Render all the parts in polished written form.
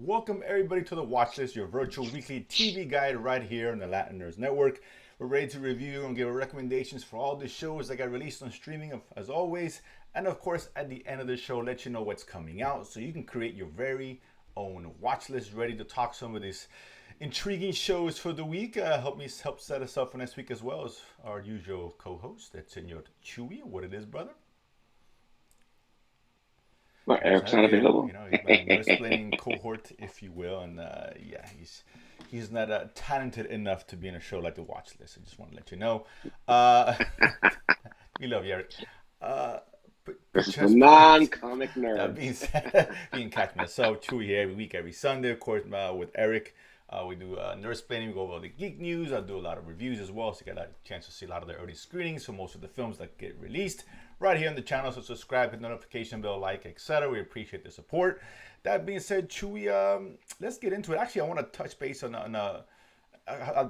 Welcome everybody to the Watchlist, your virtual weekly TV guide right here on the Latin Nerds Network. We're ready to review and give recommendations for all the shows that got released on streaming as always. And of course, at the end of the show, let you know what's coming out so you can create your very own watch list ready to talk some of these intriguing shows for the week. Help set us up for next week as well as our usual co-host. That's Senor Chewy. What it is, brother? Well, Eric's not You available. know, he's my nurse-playing cohort, if you will, and he's not talented enough to be in a show like The Watchlist. I just want to let you know. Uh, we love you, Eric. But This is the just non-comic that being nerds. said, you can catch myself, Chewy, here every week, every Sunday, of course, with Eric. We do nurse planning. We go over all the geek news. I do a lot of reviews as well, so you got a chance to see a lot of the early screenings for most of the films that get released right here on the channel. So subscribe, hit the notification bell, like, etc. We appreciate the support. That being said, Chewy, let's get into it. Actually, I want to touch base on a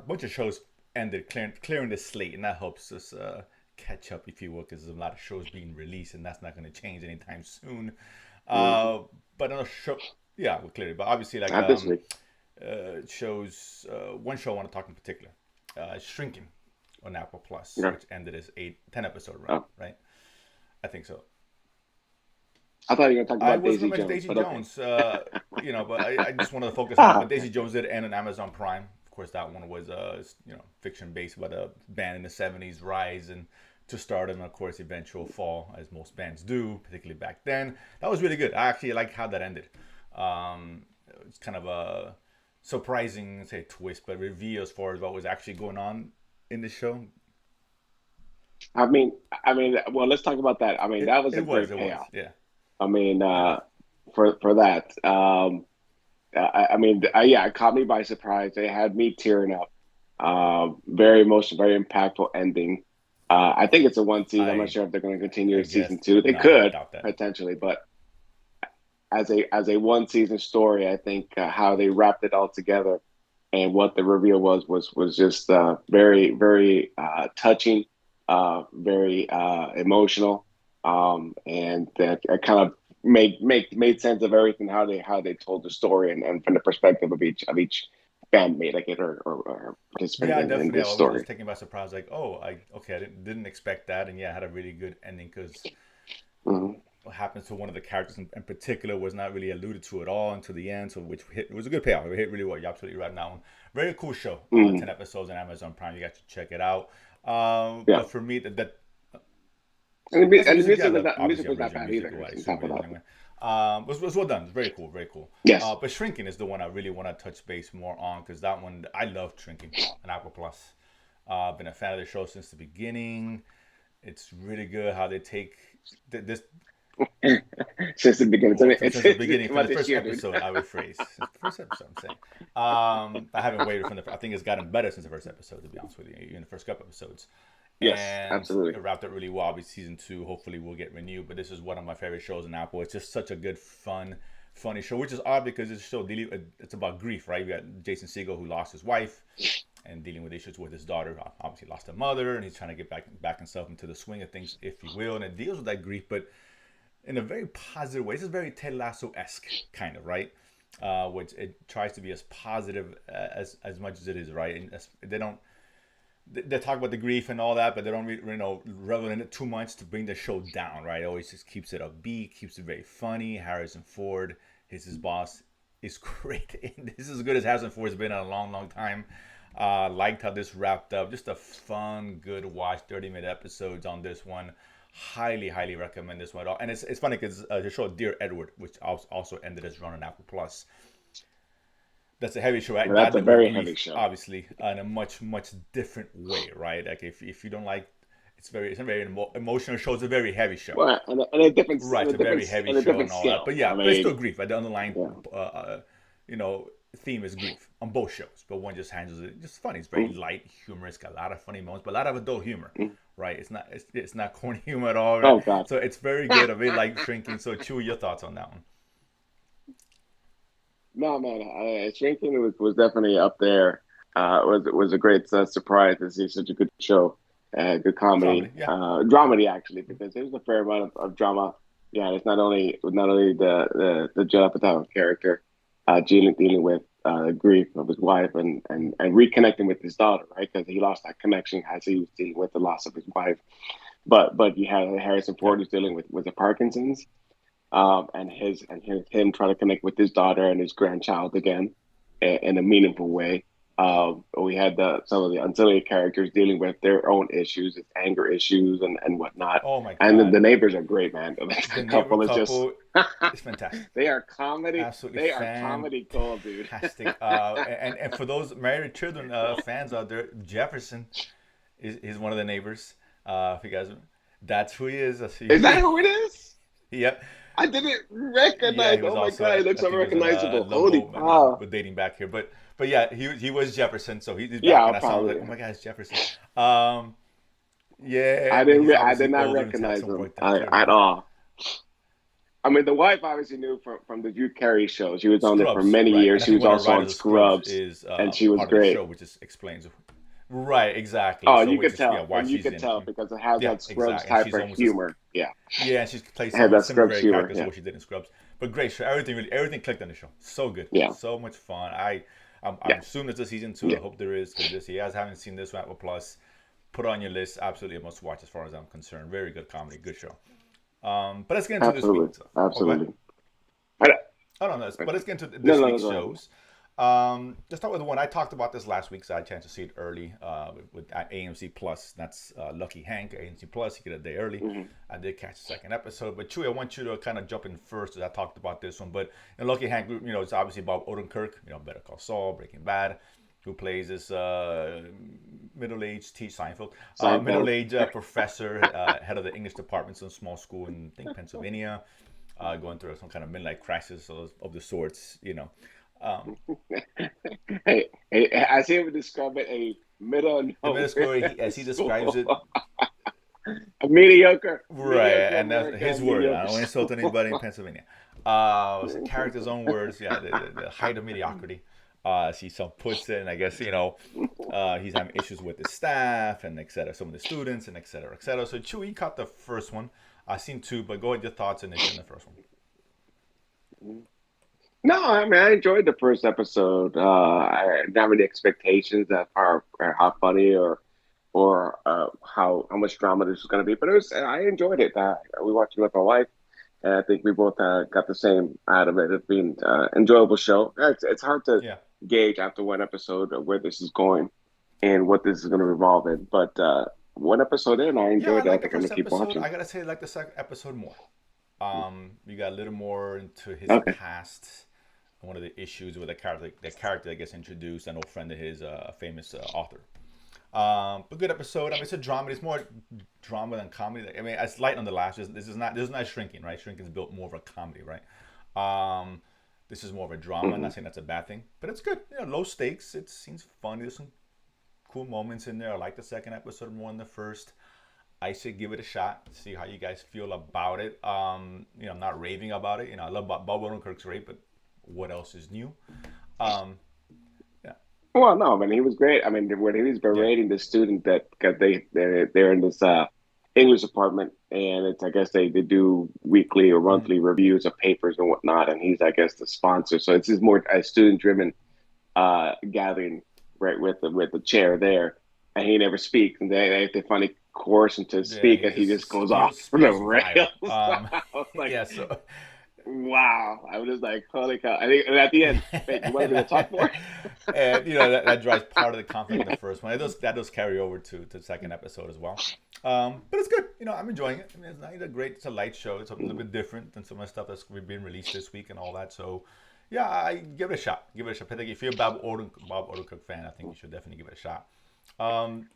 bunch of shows ended clearing the slate, and that helps us catch up, if you will, because there's a lot of shows being released, and that's not going to change anytime soon. Mhm. But on a show, yeah, well, clearly, but obviously, like Not this week. shows one show I want to talk in particular, Shrinking on Apple Plus, Okay. which ended as 10 episode run, Oh, right? I think so. I thought you were going to talk I about was going Daisy to mention Jones, Daisy but okay. Jones, but I just wanted to focus on it. Ah, But okay. Daisy Jones did end on Amazon Prime. Of course, that one was fiction based about a band in the '70s rise and to stardom, and of course, eventual fall, as most bands do, particularly back then. That was really good. I actually like how that ended. It's kind of a surprising, say, twist, but reveal as far as what was actually going on in the show. Well, let's talk about that. That was a great It was, payoff. yeah, I mean, yeah. for that. Yeah, it caught me by surprise. They had me tearing up. Very emotional, very impactful ending. I think it's a one season. I'm not I sure if they're going to continue I with season guess two. They no, I could doubt that. potentially, but as a one season story, I think how they wrapped it all together and what the reveal was just very touching, very emotional, and that kind of made sense of everything how they told the story and from the perspective of each bandmate, like it or participant Yeah, in definitely. this I was story. just taken by surprise, like, oh, I didn't expect that, and yeah, I had a really good ending because Hmm. what happens to one of the characters in particular was not really alluded to at all until the end. So which hit, it was a good payoff. It hit really well. You're absolutely right on that one. Very cool show. Hmm. 10 episodes on Amazon Prime. You got to check it out. Yeah, But for me, that and that's the the music. Yeah, music was not obviously that original bad music. either. Who I On assume top it of is that, anyway. Was well done. It's very cool. Very cool. yes. But Shrinking is the one I really want to touch base more on because that one I love Shrinking on Apple Plus. Been a fan of the show since the beginning. It's really good how they take this. Since the beginning. Well, It's, since the it's beginning, come from out the this first year, dude. episode, I would phrase. Since the first episode, I'm saying. I haven't waited from the. I think it's gotten better since the first episode, to be honest with you, even the first couple episodes. Yes, And absolutely. it wrapped up really well. Obviously, season two, hopefully, will get renewed. But this is one of my favorite shows on Apple. It's just such a good, funny show, which is odd because it's about grief, right? You got Jason Segel who lost his wife and dealing with issues with his daughter. Obviously, lost a mother, and he's trying to get back himself into the swing of things, if you will. And it deals with that grief, but in a very positive way. This is very Ted Lasso esque kind of right, which it tries to be as positive as much as it is right. And they don't they talk about the grief and all that, but they don't revel in it too much to bring the show down. Right, it always just keeps it upbeat, keeps it very funny. Harrison Ford, his boss, is great. This is as good as Harrison Ford has been in a long time. Liked how this wrapped up. Just a fun, good watch. 30-minute episodes on this one. Highly recommend this one. And it's funny because the show Dear Edward, which also ended its run on Apple Plus. That's a heavy show. Right? Well, that's That a dealt with very heavy grief, show. obviously, in a much different way, right? Like if you don't like, it's a very emotional show. It's a very heavy show. Well, and a different Right, and it's a a very different heavy and a show different and all that. scale. But yeah, but it's still grief. Right? The underlying, Yeah. you know, theme is grief on both shows. But one just handles it just funny. It's very Mm, light, humorous, got a lot of funny moments, but a lot of adult humor. mm. Right? It's not corny humor at all. Right? Oh God. So it's very good. I really like Shrinking. So Chew, your thoughts on that one? No, man. Shrinking was definitely up there. It was a great surprise to see such a good show, good comedy, Dramedy, yeah. dramedy actually, because there's a fair amount of drama. Yeah, it's not only the Judd Apatow character, dealing with grief of his wife and reconnecting with his daughter, right? Because he lost that connection as he was dealing with the loss of his wife. But you had Harrison Yep. Ford who's dealing with the Parkinson's, him trying to connect with his daughter and his grandchild again in a meaningful way. We had some of the ancillary characters dealing with their own issues, anger issues, and whatnot. Oh my And God, the neighbors are great, man. the The neighbor couple is just couple is fantastic. they are comedy. Absolutely They are comedy gold, dude. fantastic. And for those married children fans out there, Jefferson is one of the neighbors. If you guys, that's who he is. Is that who it is? Yep. I didn't Yeah, recognize. he was Oh my also god, he looks I think he was in unrecognizable. Holy Lumbo. I mean, cow! we're dating back here, but yeah, he was Jefferson, so he's Yeah, back, I'll and I saw him probably. like, oh my God, it's Jefferson. Um, yeah, I but didn't. he's I did obviously not older and had recognize some him work done. Clearly, at all. I mean, the wife obviously knew from the Drew Carey show. She was on there for Scrubs, many right? years. And I She think was one of the also on writers of Scrubs Scrubs, is and she was part of the show, great. which is explains, right? Exactly. Oh, So, you which could is yeah, tell, why and you she's could in it. tell because it has Yeah, that Scrubs exactly. And type she's of almost just humor. Yeah, yeah, and she's played it has some that similar Scrubs very humor. characters to Yeah, what she did in Scrubs. But great show. Everything clicked on the show. So good. yeah, So much fun. I'm yeah, assuming it's a season two. I yeah. hope there is because this you guys haven't seen this one, Apple Plus. Put it on your list. Absolutely a must watch as far as I'm concerned. Very good comedy. Good show. But let's get into this week. Absolutely, So, oh, go ahead. absolutely. I, Oh no, no. But let's get into no, this no, no, week's go ahead. shows. Let's start with the one I talked about this last week, so I had a chance to see it early with AMC Plus. That's Lucky Hank, AMC Plus. You get a day early. Hmm. I did catch the second episode, but Chewy, I want you to kind of jump in first as I talked about this one. But in Lucky Hank, it's obviously Bob Odenkirk, Better Call Saul, Breaking Bad, who plays this middle-aged Seinfeld, Seinfeld. middle-aged professor, head of the English department in a small school in I think Pennsylvania, going through some kind of midlife crisis of the sorts. Um, Hey, as he would describe it, a middle of the middle nowhere school, as he describes school, it, a mediocre, right, mediocre and that's his American, word. I mediocre don't want to insult school. anybody in Pennsylvania. It's a character's own words. Yeah, the height of mediocrity. See, some puts it, and I guess he's having issues with his staff and etc. Some of the students and etc. etc. So Chewy caught the first one. I've seen two, but go ahead your thoughts initially on the first one. No, I mean I enjoyed the first episode. I didn't have any expectations that far or how funny or how much drama this was going to be, but I enjoyed it. We watched it with my wife, and I think we both got the same out of it. It's been enjoyable show. It's hard to Yeah. gauge after one episode of where this is going and what this is going to revolve in, but one episode in, I Yeah, I enjoyed it. I like the think I'm gonna first keep episode. watching. I gotta say, I like the second episode more. You got a little more into his Okay. past. One of the issues with the character that gets introduced, an old friend of his, a famous author. But good episode. I mean, it's a drama. It's more drama than comedy. I mean, it's light on the laughs. This is not shrinking, right? Shrinking is built more of a comedy, right? This is more of a drama. I'm Hmm. not saying that's a bad thing, but it's good. Low stakes. It seems funny. There's some cool moments in there. I like the second episode more than the first. I should give it a shot. See how you guys feel about it. I'm not raving about it. I love Bob Odenkirk's great, but what else is new? Um, yeah, Well, no, I mean he was great. I mean when he was yeah, berating the student that because they're in this English department and it's I guess they do weekly or mm-hmm. monthly reviews of papers and whatnot, and he's I guess the sponsor. So it's just more a student driven gathering right with the chair there, and he never speaks, and they finally coerce him to Yeah. speak, He and he just just goes off the spews rails. vile. I was like, Yeah. So wow! I was just like, holy cow! I think and at the end, wait, you wanted me to talk more? and that drives part of the conflict in the first one. That does carry over to the second episode as well. But it's good. I'm enjoying it. I mean, it's not a great. It's a light show. It's a little bit different than some of the stuff that's been released this week and all that. So, yeah, I give it a shot. Give it a shot. I think if you're a Bob Odenkirk fan, I think you should definitely give it a shot.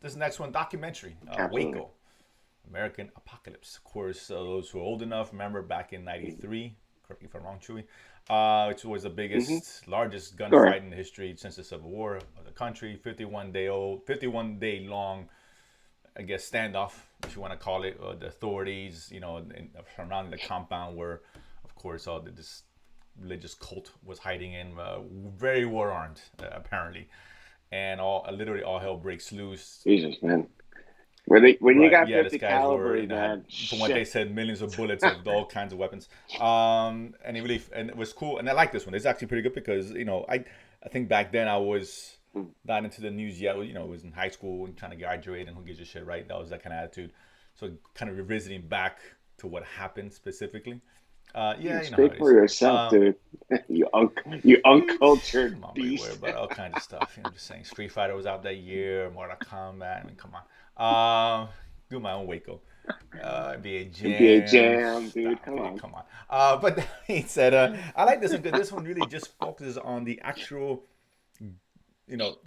This next one, documentary, Absolutely. Waco, American Apocalypse. Of course, those who are old enough remember back in '93. Correct me if I'm wrong, Chewy. Which was the Hmm. biggest, largest Correct. gunfight in history since the Civil War of the country. 51 day long, I guess, standoff, if you want to call it. The authorities, surrounding the compound where, of course, this religious cult was hiding in, very war armed, apparently, and literally all hell breaks loose. Jesus, man. when you Right. got Yeah, these 50 guys were, calibers, had, man, from what they shit. said, millions of bullets of all kinds of weapons. And it was cool, and I like this one. It's actually pretty good because I think back then I was not into the news yet. It was in high school and trying to graduate, and who gives a shit, right? That was that kind of attitude. So kind of revisiting back to what happened specifically. Yeah, you know how Speak it for is. yourself, dude. You Dude, uncultured I'm not really worried beast. about all kinds of stuff. I'm just saying, Street Fighter was out that year, Mortal Kombat. I mean, come on. Do my own Waco. NBA NBA Jam. Jam, dude. Stop Come it. on. Come on. But that being said, I like this one because this one really just focuses on the actual,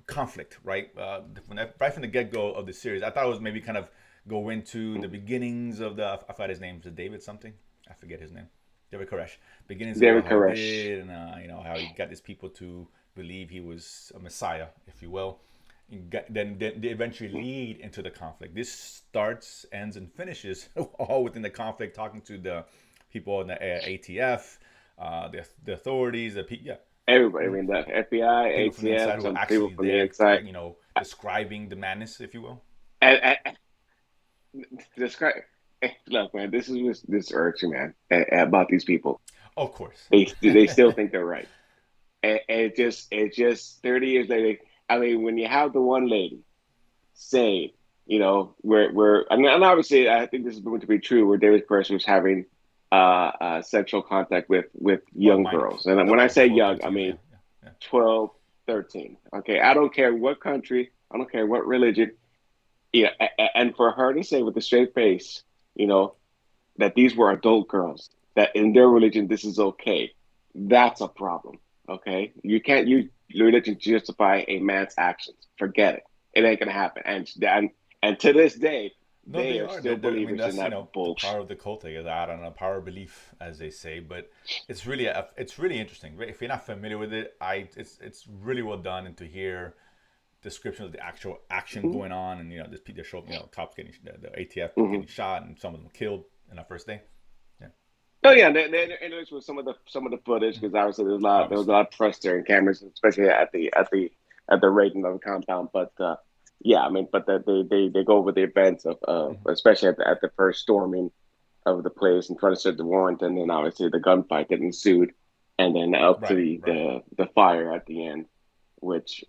conflict, right? Right from the get go of the series. I thought it was maybe kind of go into the beginnings of the. I forgot his name. Is it David something? I forget his name. David Koresh. Beginnings of David how he Koresh. did, and how he got these people to believe he was a messiah, if you will. Then they eventually lead into the conflict. This starts, ends, and finishes all within the conflict. Talking to the people in the ATF, the authorities, yeah, Everybody. I mean, the FBI, people from the ATF, inside who are some people actually from the there, inside. describing the madness, if you will. And describe. Look, man, this irks you, man, about these people. Of course. They still think they're right, and it just 30 years later. I mean, when you have the one lady saying, where and obviously I think this is going to be true, where David Pearce was having sexual contact with Well, young minors. girls, and when I About say 12, young, I 13. Yeah, mean yeah, yeah. 12, 13. Okay, I don't care what country, I don't care what religion. Yeah, and for her to say with a straight face, you know, that these were adult girls, that in their religion this is okay, that's a problem. Okay, you can't use religion to justify a man's actions. Forget it. It ain't gonna happen. And to this day, No, they they are are. still I mean, believers in that's that the power bullshit. of the cult. I don't know, power of belief, as they say. But it's really interesting. If you're not familiar with it, it's really well done, and to hear descriptions of the actual action Mm-hmm. going on, and this they show cops getting the ATF Mm-hmm. getting shot, and some of them killed in that first day. Yeah, Oh yeah, and there's with some of the footage because obviously there was a obviously. lot of press during cameras, especially at the rating of the compound. But yeah, I mean, but they go over the events of Mhm. especially at the first storming of the place and trying to serve the warrant, and then obviously the gunfight that ensued, and then up to Right, the right. the, the fire at the end, which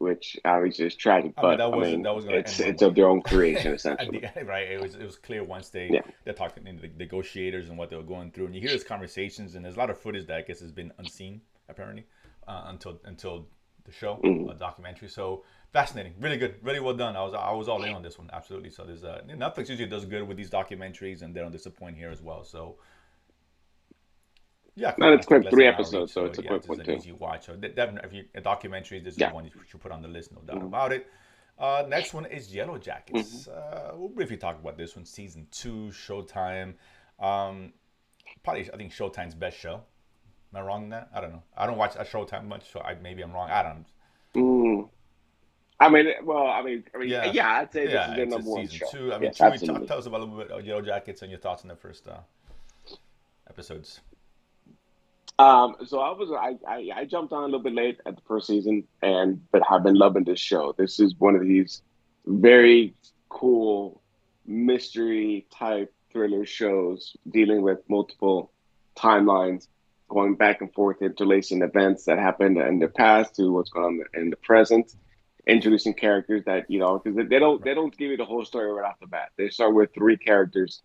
obviously is tragic, I mean, but that I wasn't mean that was going to it's end one it's of way. their own creation At essentially. the end, right? It was clear once Yeah. they're talking the negotiators and what they were going through, and you hear those conversations, and there's a lot of footage that I guess has been unseen apparently until the show, Mm-hmm. documentary. So fascinating, really good, really well done. I was all in on this one, absolutely. So there's Netflix usually does good with these documentaries, and they don't disappoint here as well. So yeah, quick And one. I it's think quick, less than three an hour each. episodes, so So it's a yeah, quick this is one an too. easy watch. So definitely, if you a documentaries, this is Yeah. one you should put on the list, no doubt Mm-hmm. about it. Next one is Yellow Mm-hmm. Jackets. We'll briefly talk about this one. Season 2, Showtime. Um, Probably, I think Showtime's best show. Am I wrong in that? I don't know. I don't watch a Showtime much, so maybe I'm wrong. I don't know. Mm. I mean, Yeah, yeah, I'd say this yeah. is their It's number one season show. 2. I mean, Yes, Chewy, absolutely. tell us about a little bit of Yellow Jackets and your thoughts on the first episodes. So I jumped on a little bit late at the first season, but have been loving this show. This is one of these very cool mystery type thriller shows dealing with multiple timelines, going back and forth, interlacing events that happened in the past to what's going on in the present, introducing characters that because they don't Right. they don't give you the whole story right off the bat. They start with three characters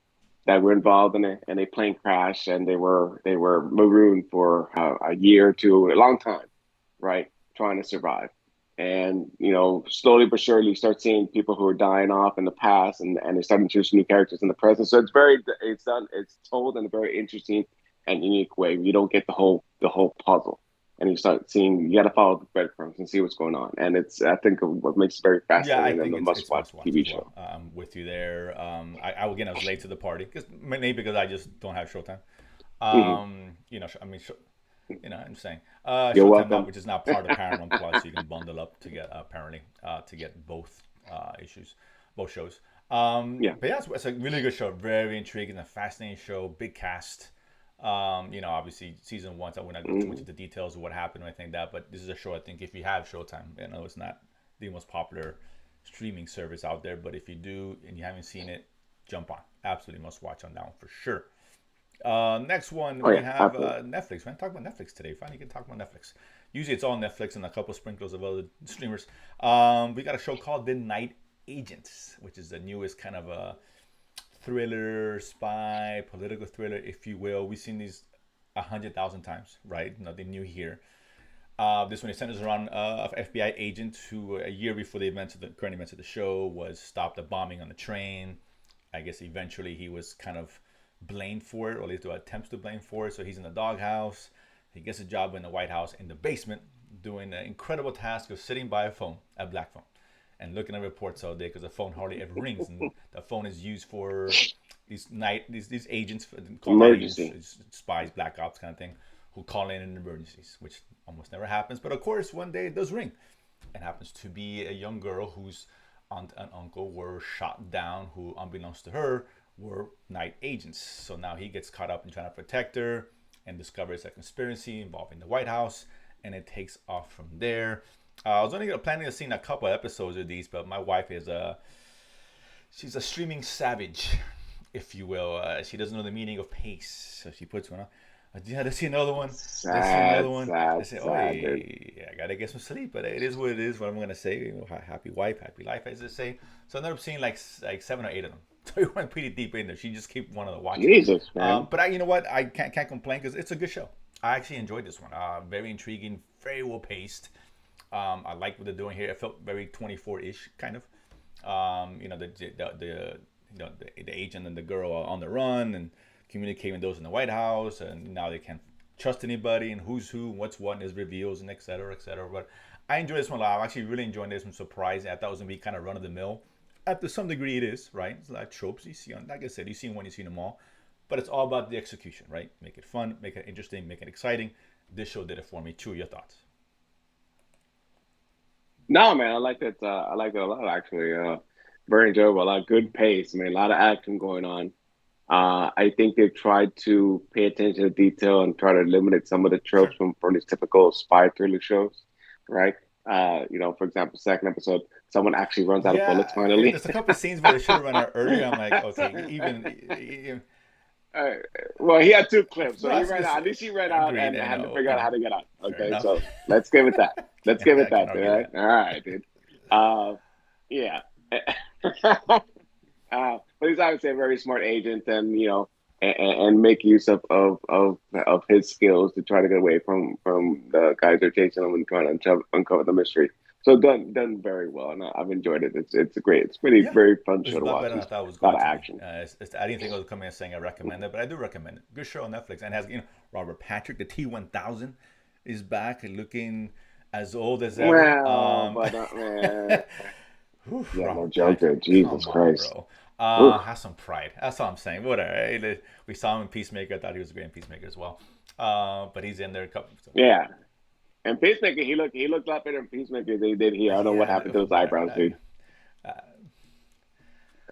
that were involved in a plane crash, and they were marooned for a year or two, a long time, right, trying to survive. And slowly but surely, you start seeing people who are dying off in the past, and they start introducing new characters in the present. So it's told in a very interesting and unique way. You don't get the whole puzzle, and you start seeing you got to follow the breadcrumbs and see what's going on. And it's I think what makes it very Yeah, I fascinating and think a it's must watch must watch TV as show. well. I'm with you there. Again, I was late to the party because maybe because I just don't have Showtime. Hmm. I mean, I'm saying You're Showtime welcome. which is not part of Paramount Plus, so you can bundle up to get apparently to get both issues, both shows. Yeah. But yeah, it's a really good show, very intriguing, a fascinating show, big cast. Obviously season one, so I will not go too much Hmm. into details of what happened or anything like that. But this is a show I think if you have Showtime, it's not the most popular streaming service out there. But if you do and you haven't seen it, jump on. Absolutely must watch on that one for sure. Next one Oh we yeah, have absolutely. Netflix. Man, talk about Netflix today. Finally, can talk about Netflix. Usually it's all Netflix and a couple sprinkles of other streamers. We got a show called The Night Agents, which is the newest kind of a thriller, spy, political thriller, if you will. We've seen these 100,000 times, right? Nothing new here. This one is centers around an FBI agent who, a year before the events of the current events of the show, was stopped a bombing on a train. I guess eventually he was kind of blamed for it, or at least attempts to blame for it. So he's in the doghouse. He gets a job in the White House in the basement, doing the incredible task of sitting by a phone, a black phone, and looking at reports all day because the phone hardly ever rings, and the phone is used for these agents called night Emergency. agents, spies, black ops kind of thing, who call in emergencies, which almost never happens. But of course, one day it does ring. It happens to be a young girl whose aunt and uncle were shot down, who, unbeknownst to her, were night agents. So now he gets caught up in trying to protect her and discovers a conspiracy involving the White House, and it takes off from there. I was only planning to see a couple episodes of these, but my wife is she's a streaming savage, if you will. She doesn't know the meaning of pace, so she puts one on. Yeah, let's see another one. Let's see another Sad, one. I sad, say, oh, sad, dude. yeah, I gotta get some sleep, but it is what it is. What I'm gonna say, happy wife, happy life, as they say. So I ended up seeing like 7 or 8 of them. So we went pretty deep in there. She just kept wanting to watch it. Jesus, man. But you know what? I can't complain because it's a good show. I actually enjoyed this one. Very intriguing, very well paced. I like what they're doing here. It felt very 24-ish kind of. The agent and the girl are on the run and communicating with those in the White House, and now they can't trust anybody, and who's who, what's what, and there's reveals, and et cetera, et cetera. But I enjoy this one a lot. I'm actually really enjoying this. I'm surprised. I thought it was gonna be kind of run of the mill. To some degree, it is, right? It's like tropes you see on, like I said, you see one, you see them all, but it's all about the execution, right? Make it fun, make it interesting, make it exciting. This show did it for me. Chew your thoughts. No, man, I like it. I like it a lot, actually. Very enjoyable. A lot of good pace. I mean, a lot of action going on. I think they've tried to pay attention to detail and try to eliminate some of the tropes Sure. from these typical spy thriller shows, right? For example, second episode, someone actually runs out of bullets Yeah, finally. there's a couple of scenes where they should have run out earlier. I'm like, okay, even Uh, well, he had two clips, so no, I he was ran gonna out. say, At least he ran out agreed. and I had to know, figure you out how know, to get out. fair Okay, enough. so let's give it that. Let's give it I can't that, argue right? that. All right, dude. Uh, yeah. But he's obviously a very smart agent, and and make use of his skills to try to get away from the guys who are chasing him and trying to uncover the mystery. So done very well, and I've enjoyed it. It's great. It's pretty Yeah, very fun it's show a to lot watch. better than I There's thought it was a lot going of to be. action. I didn't think I was coming in saying I recommend it, but I do recommend it. Good show on Netflix, and has Robert Patrick, the T-1000, is back looking as old as ever. Well, but man, Whew, yeah, no Robert joke there. Patrick, Jesus come on, Christ. bro. Oof. Have some pride. That's all I'm saying. Whatever. We saw him in Peacemaker. I thought he was a great in Peacemaker as well. But he's in there a couple. So. Yeah. And Peacemaker, he looked a lot better in Peacemaker than he did here. I don't know what Yeah, happened to his eyebrows, whatever. dude.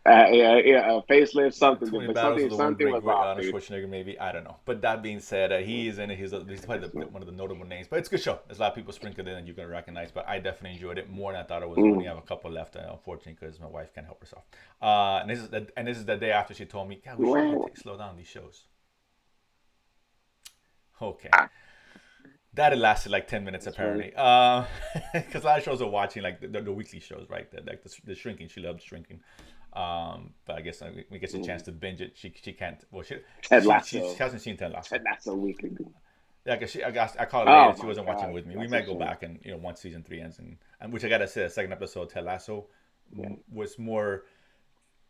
Yeah, facelift, something, 20 but battles of the one something great, was great off, Arnold dude. Schwarzenegger, maybe. I don't know. But that being said, he is in it. He's probably one of the notable names. But it's a good show. There's a lot of people sprinkled in that you're going to recognize. But I definitely enjoyed it more than I thought it was. We only Mm. have a couple left, unfortunately, because my wife can't help herself. And this is the day after she told me, God, we should really Well, slow down these shows. Okay. That had lasted like 10 minutes that's funny. apparently. Because a lot of shows are watching like the weekly shows, right? Like the Shrinking. She loves Shrinking. But I guess we get a chance Mm. to binge it. She can't. Well, Ted she Lasso. hasn't seen Ted Lasso. Ted Lasso weekly. Yeah, cause I called her late Oh and she my wasn't watching God, with me. We that's a might go shame. back and once season 3 ends and which I gotta say the second episode Ted Lasso Yeah, was more it was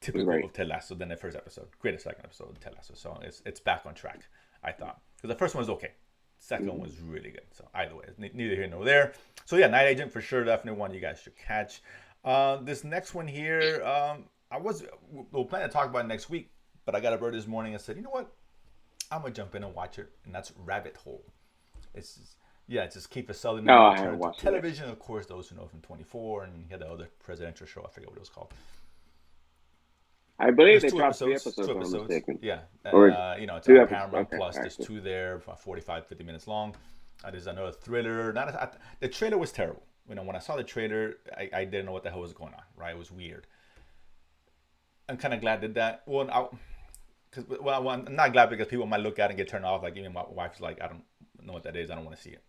typical great. of Ted Lasso than the first episode. Greatest second episode of Ted Lasso. So it's back on track. I thought because the first one was okay. Second one Mm. was really good. So either way, neither here nor there. So yeah, Night Agent for sure, definitely one you guys should catch. This next one here, we'll plan to talk about it next week, but I got a bird this morning and said, you know what, I'm gonna jump in and watch it, and that's Rabbit Hole. It's just Kiefer No, Sutherland I haven't returned to watched it yet. television, of course, those who know from 24, and he had the other presidential show, I forget what it was called. I believe There's they two dropped three episodes. episodes, Two if I'm not episodes. mistaken. Yeah. Or It's two on episodes. Paramount Okay, Plus. all right, There's cool. two there, about 45, 50 minutes long. There's another thriller. Not The trailer was terrible. when I saw the trailer, I didn't know what the hell was going on. Right, it was weird. I'm kind of glad that. I'm not glad because people might look at it and get turned off. Like even my wife's like, I don't know what that is. I don't want to see it.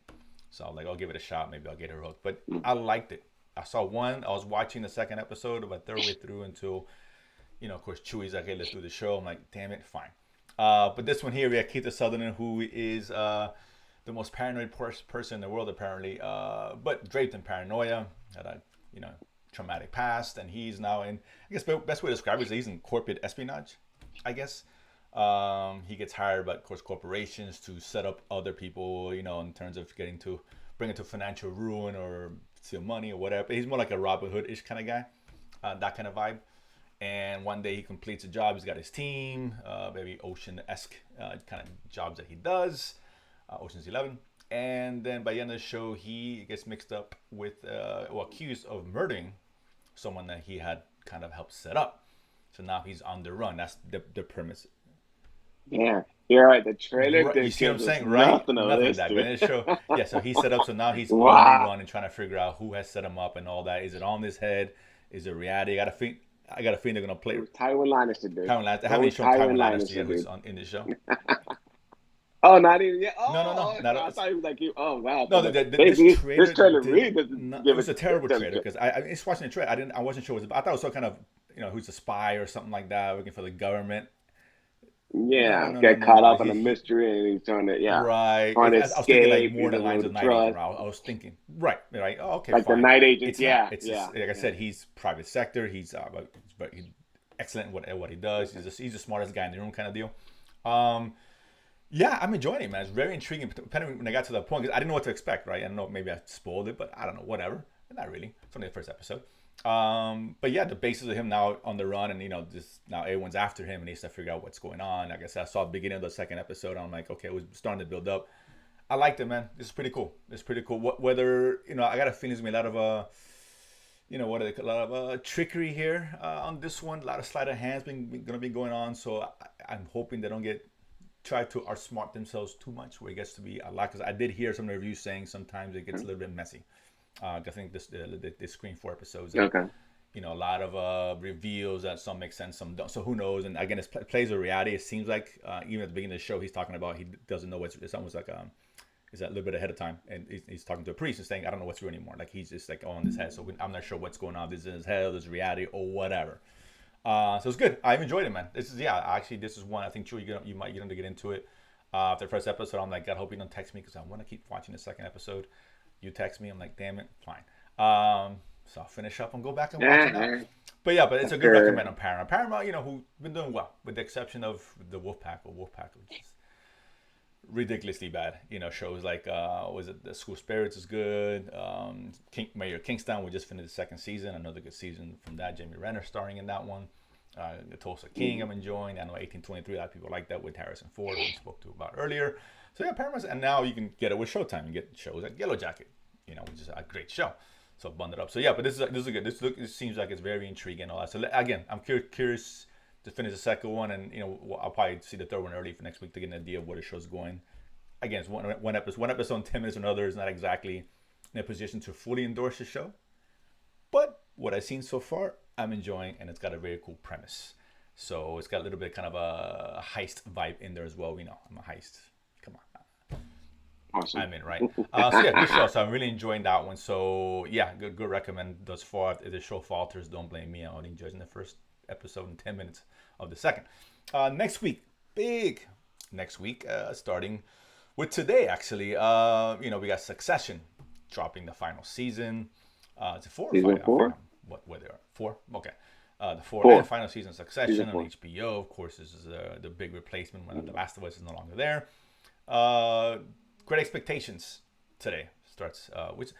So I'm like, I'll give it a shot. Maybe I'll get her hooked. But I liked it. I saw one. I was watching the second episode about third way through until, of course, Chewie's like, hey, let's do the show. I'm like, damn it, fine. But this one here, we have Keith Sutherland, who is the most paranoid person in the world, apparently. But draped in paranoia, had a, traumatic past. And he's now in, I guess, best way to describe it is he's in corporate espionage, I guess. He gets hired by, of course, corporations to set up other people, in terms of bring it to financial ruin or steal money or whatever. He's more like a Robin Hood-ish kind of guy, that kind of vibe. And one day he completes a job. He's got his team, very Ocean-esque kind of jobs that he does, Ocean's 11. And then by the end of the show, he gets mixed up with, accused of murdering someone that he had kind of helped set up. So now he's on the run. That's the premise. Yeah, you're right. The trailer Right, did you see what I'm give us saying, right? nothing of Nothing of this, that. But dude. in the show, yeah. So he's set up. So now he's on the Wow. run and trying to figure out who has set him up and all that. Is it on his head? Is it reality? I got a feeling they're gonna play It was Tywin Lannister, dude. Tywin Lannister. I It haven't even was shown Tywin Tywin Lannister Lannister, yet, who's dude. on in the show. Oh, not even yet. No. Oh, Not, I thought he was like you. Oh, wow. no, This trailer really doesn't it give was it. a terrible trailer because I was watching the trailer. I wasn't sure what it was. I thought it was some kind of who's a spy or something like that working for the government. Yeah, get No. caught up in a mystery and he's Right. trying to I was thinking like escape. He more the doesn't know lines who of to Night Agent. trust. I was thinking right. Oh, okay, Like the fine. night agent. It's Yeah, not. It's yeah. just, like I said, he's private sector. He's but he's excellent at what he does. He's the smartest guy in the room, kind of deal. Yeah, I'm enjoying it, man. It's very intriguing. Depending when I got to that point, because I didn't know what to expect. Right? I don't know. Maybe I spoiled it, but I don't know. Whatever. Not really. It's only the first episode. But yeah, the basis of him now on the run, and just now everyone's after him, and he needs to figure out what's going on. Like I said, I saw the beginning of the second episode. And I'm like, okay, it was starting to build up. I liked it, man. This is pretty cool. Whether I got a feeling there's gonna be a lot of a lot of trickery here on this one. A lot of sleight of hands gonna be going on. So I'm hoping they don't try to outsmart themselves too much, where it gets to be a lot. Because I did hear some reviews saying sometimes it gets a little bit messy. I think they screen 4 episodes. And, Okay. a lot of reveals that some make sense, some don't. So who knows? And again, it plays with reality. It seems like even at the beginning of the show, he's talking about he doesn't know it's almost like is that a little bit ahead of time, and he's talking to a priest and saying, I don't know what's real anymore. Like he's just like on his head. So I'm not sure what's going on. This is in his head. This is reality or whatever. So it's good. I've enjoyed it, man. This is one I think Chewie, you might get him to get into it. After the first episode, I'm like, God, I hope you don't text me because I want to keep watching the second episode. You text me, I'm like, damn it, fine. So I'll finish up and go back and watch it now. But yeah, it's a good recommend on Paramount. Paramount, who've been doing well, with the exception of the Wolfpack, which is ridiculously bad. Shows like was it The School Spirits is good. Mayor Kingstown, we just finished the second season. Another good season from that. Jamie Renner starring in that one. The Tulsa King I'm enjoying. I know 1823. A lot of people like that with Harrison Ford, who we spoke to about earlier. So yeah, Paramount, and now you can get it with Showtime. You get shows like Yellow Jacket, which is a great show. So bundle it up. So yeah, but this is good. This seems like it's very intriguing and all that. So again, I'm curious to finish the second one, and I'll probably see the third one early for next week to get an idea of where the show's going. Again, it's one episode in 10 minutes. Another is not exactly in a position to fully endorse the show, but what I've seen so far, I'm enjoying, and it's got a very cool premise. So it's got a little bit kind of a heist vibe in there as well. I'm a heist. Come on. Awesome. I'm in, right? So yeah, good show. So I'm really enjoying that one. So yeah, good recommend thus far. If the show falters, don't blame me. I only enjoyed in the first episode and 10 minutes of the second. Next week, starting with today, actually. We got Succession dropping the final season. It's a 4 or 5. Season 4? What they are? 4? Okay. The 4 4. and final season Succession on HBO. Of course, this is the big replacement when The Last of Us is no longer there. Great Expectations today starts, which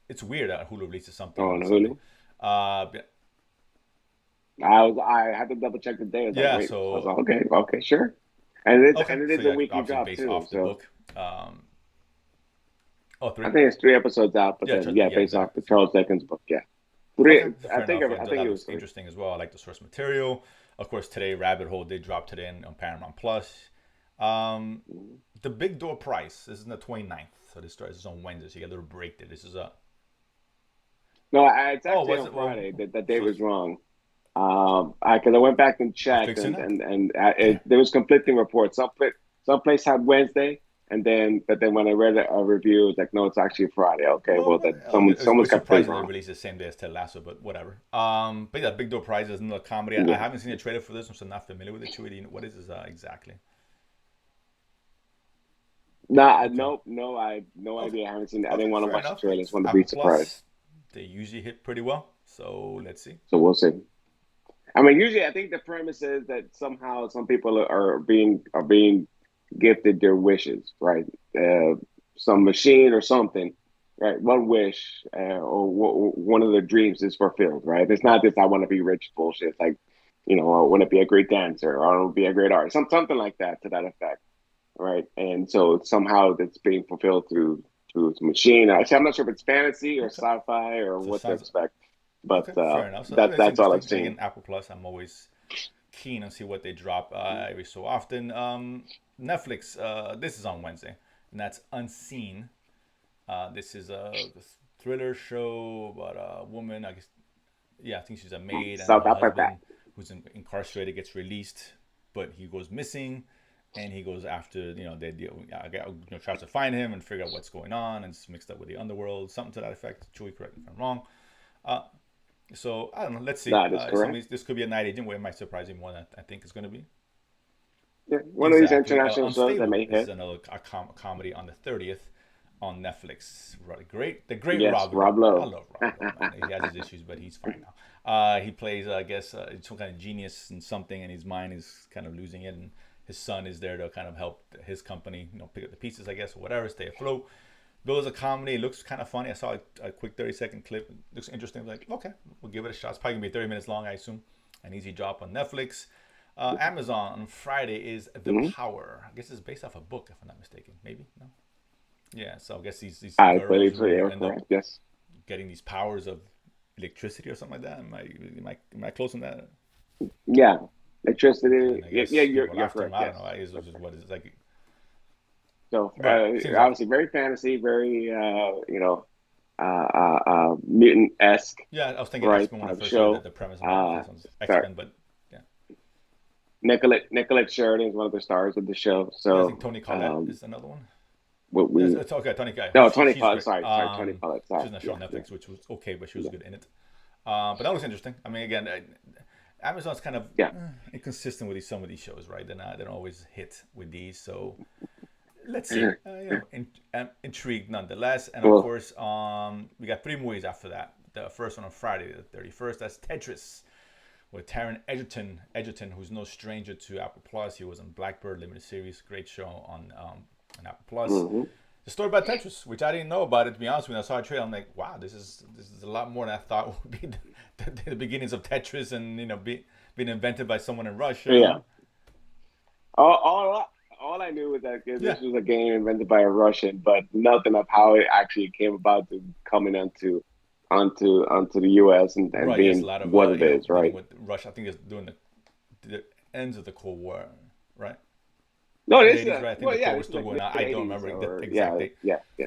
it's weird that Hulu releases something. Oh, on Hulu? I had to double check the day. Yeah, like, so I was like, okay, sure. And it is so a weekly obviously drop based too. off the So book. 3? I think it's 3 episodes out, but then based exactly. off the Charles Dickens book. Yeah, 3. Okay, I think enough. it was Was 3. interesting as well. I like the source material. Of course, today Rabbit Hole did drop today on Paramount Plus. The Big Door Price. This is the 29th, so this starts on Wednesday. So you get a little break there. This is No, it's Oh, actually was on it? Well, Friday. That date so was wrong. Because I went back and I'm checked, fixing and that. there was conflicting reports. Some place had Wednesday, but then when I read a review, it was like, no, it's actually Friday. Okay, Well, well but then it was someone's got the date surprising they wrong. released the same day as Ted Lasso, but whatever. But yeah, Big Door Prize is another comedy. I Yeah. haven't seen a trailer for this one, so I'm not familiar with it. Chewy, what is this exactly? Nah, Okay, nope, no, I have no okay, idea. I haven't seen it. I didn't okay, want to fair watch the enough. trailers. It's Want to be Apple surprised. Plus. They usually hit pretty well, so let's see. So we'll see. I mean, usually I think the premise is that somehow some people are being gifted their wishes, right? Some machine or something, right? One wish one of their dreams is fulfilled, right? It's Right. not this "I want to be rich" bullshit. It's like, I want to be a great dancer or I want to be a great artist, something like that to that effect, right? And so somehow it's being fulfilled through the machine. Actually, I'm not sure if it's fantasy or Okay. sci-fi or So it what to sounds expect, but okay. Fair enough. So that that's that's all I've interesting. And seen. again, Apple Plus, I'm always keen on see what they drop every so often. Netflix. This is on Wednesday, and that's Unseen. This is a thriller show about a woman. I guess, yeah, I think she's a maid, and South her Africa. husband, who's incarcerated, gets released, but he goes missing, and he goes after they tries to find him and figure out what's going on, and it's mixed up with the underworld, something to that effect. Chewy, correct me if I'm wrong. Uh, so I don't know. Let's see. That is correct. This could be a night agent where it might surprise you more than I think it's going to be. Yeah, one of these Exactly. international shows that Unstable. may This is hit. another comedy on the 30th on Netflix. Right, the great Yes, Rob Rob Lowe. I Lowe. love Rob Lowe, man. He has his issues, but he's fine now. He plays, I guess, some kind of genius in something, and his mind is kind of losing it. And his son is there to kind of help his company, pick up the pieces, I guess, or whatever, stay afloat. Bill is a comedy. It looks kind of funny. I saw a quick 30-second clip. It looks interesting. Like, okay, we'll give it a shot. It's probably gonna be 30 minutes long, I assume. An easy drop on Netflix. Amazon on Friday is The Hmm. Power. I guess it's based off a book, if I'm not mistaken. Maybe no. Yeah. So I guess these I girls believe so. who You're end up correct. Yes. getting these powers of electricity or something like that. Am I close on that? Yeah. But Electricity. then I Yeah, yeah, guess you're people are you're after him. correct. I don't Yes. know. Is what is it like? So Right. Seems like obviously very fantasy, very mutant esque, yeah. I was thinking right? X Men when I Type first heard show. the premise. I'm like, okay, Uh, sounds X sorry. Men, but yeah. Nicolette Sheridan is one of the stars of the show. Yeah, I think So Tony Collette is another one. what Yes, we it's okay. Tony Collette. no She, Tony she's Collette. great. Sorry, Tony Collette. She Sorry. was in a show Yeah, on yeah, Netflix, which was okay, but she was yeah, good in it. But that was interesting. I mean, again, Amazon's kind of yeah. inconsistent with some of these shows, right? They don't always hit with these. So let's see. I'm intrigued nonetheless. And of Well, course, we got three movies after that. The first one on Friday, the 31st. That's Tetris with Taron Egerton, who's no stranger to Apple Plus. He was on Blackbird limited series, great show on Apple Plus. hmm The story about Tetris, which I didn't know about it, to be honest with you. I saw a trailer, I'm like, wow, this is a lot more than I thought would be the beginnings of Tetris, and being invented by someone in yeah. Russia. All I knew was that Yeah, this was a game invented by a Russian, but nothing of how it actually came about to coming onto the U.S. and right. Yes, a being lot of what it is, dealing right? with Russia. I think it's during the ends of the Cold War, right? No, Mid this is '80s, right? I think well, the yeah, Cold War was this is still like going mid on. I don't '80s remember the or exact yeah, date. yeah, yeah.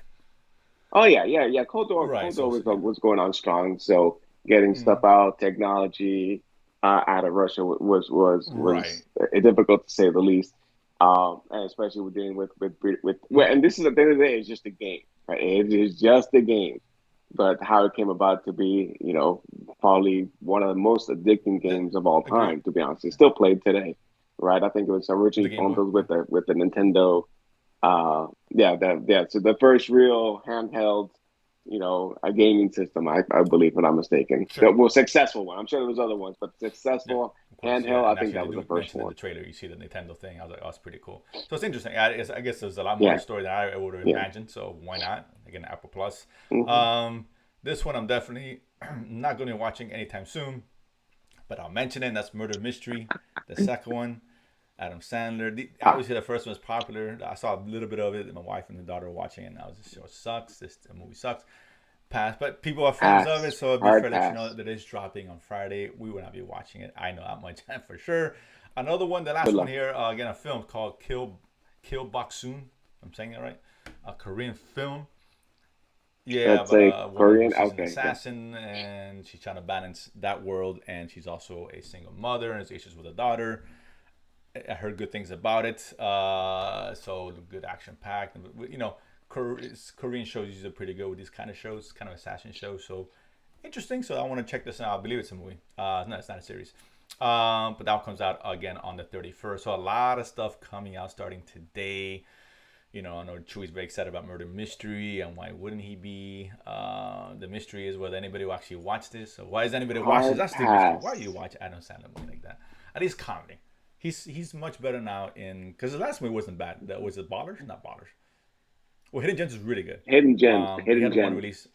Oh yeah. Cold Right. Door So yeah. was going on strong, so getting stuff Mm, out, technology out of Russia was right. difficult to say the least. And especially with dealing with well, Mm, and this is at the end of the day, it's just a game, right? It is just a game, but how it came about to be, probably one of the most addicting yeah. games of all Agree. time. To be honest, it's Yeah. still played today, right? I think it was The originally Game Boy. bundled Yeah. with the Nintendo. Yeah. So the first real handheld, a gaming system, I believe, if I'm not mistaken. Sure. The well, successful one. I'm sure there was other ones, but Yeah, successful of course. Yeah, handheld, I and think actually that they was the do first mention in one. the trailer. You see the Nintendo thing. I was like, oh, it's pretty cool. So it's interesting. I guess there's a lot more to Yeah, the story than I would have yeah. imagined. So why not? Again, Apple Plus. Hmm. Um, this one I'm definitely not going to be watching anytime soon, but I'll mention it. That's Murder Mystery. The second one, Adam Sandler. Ah, Obviously, the first one is popular. I saw a little bit of it. My wife and the daughter were watching it, and I was just, show sucks. This movie sucks. Pass, but people are fans of it, pass, so I'll be fair hard to let you know pass. that it is dropping on Friday. We will not be watching it. I know that much for sure. Another one, the Good last one luck. here, again, a film called Kill Boksoon. I'm saying that right? A Korean film. Yeah, That's about a a woman who Korean. she's an Okay, yeah. assassin and she's trying to balance that world, and she's also a single mother and has issues with a daughter. I heard good things about it. So good action packed. You know, Korean shows usually are pretty good with these kind of shows, kind of assassin shows. So interesting. So I want to check this out. I believe it's a movie. No, it's not a series. But that comes out again on the 31st. So a lot of stuff coming out starting today. You know, I know Chewy's very excited about Murder Mystery, and why wouldn't he be? The mystery is whether anybody will actually watch this. So why does anybody watch this? Hard That's the mystery. Why do you pass. watch Adam Sandler movie like that? At least comedy. He's much better now in, because the last movie wasn't bad. That was it. Ballers, not Ballers. Well, Hidden Gems is really good. Hidden gems. He Hidden had one gems. release.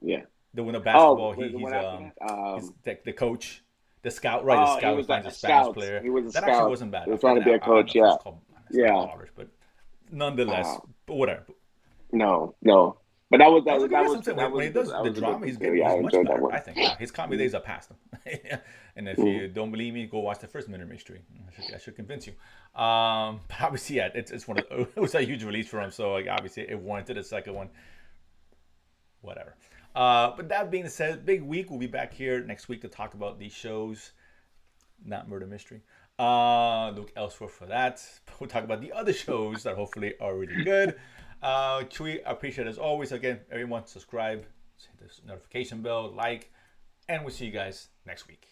Yeah. The one of Oh, basketball. wait, the one after that. He's the coach, the scout, right? The Oh, he scout who was finds a a Spanish scout. player. He was a That actually scout. wasn't bad. He I was trying forget. to be a I don't know coach. if it was Yeah. called. It's not Yeah. Ballers, but nonetheless, Uh, but whatever. no, no. But that was That was a good. that That's what was I'm saying. that When was he a good does that the was a good drama, one he's too. good. Yeah, I He's much enjoyed that better, one. I think. Now his comedy days are past him. And if Mm. you don't believe me, go watch the first Murder Mystery. I should convince you. But obviously, yeah, it's one of it was a huge release for him, so like, obviously it warranted a second one. Whatever. But that being said, big week. We'll be back here next week to talk about these shows, not Murder Mystery. Look elsewhere for that. We'll talk about the other shows that hopefully are really good. Chewy, I appreciate it as always. Again, everyone subscribe, hit this notification bell, like, and we'll see you guys next week.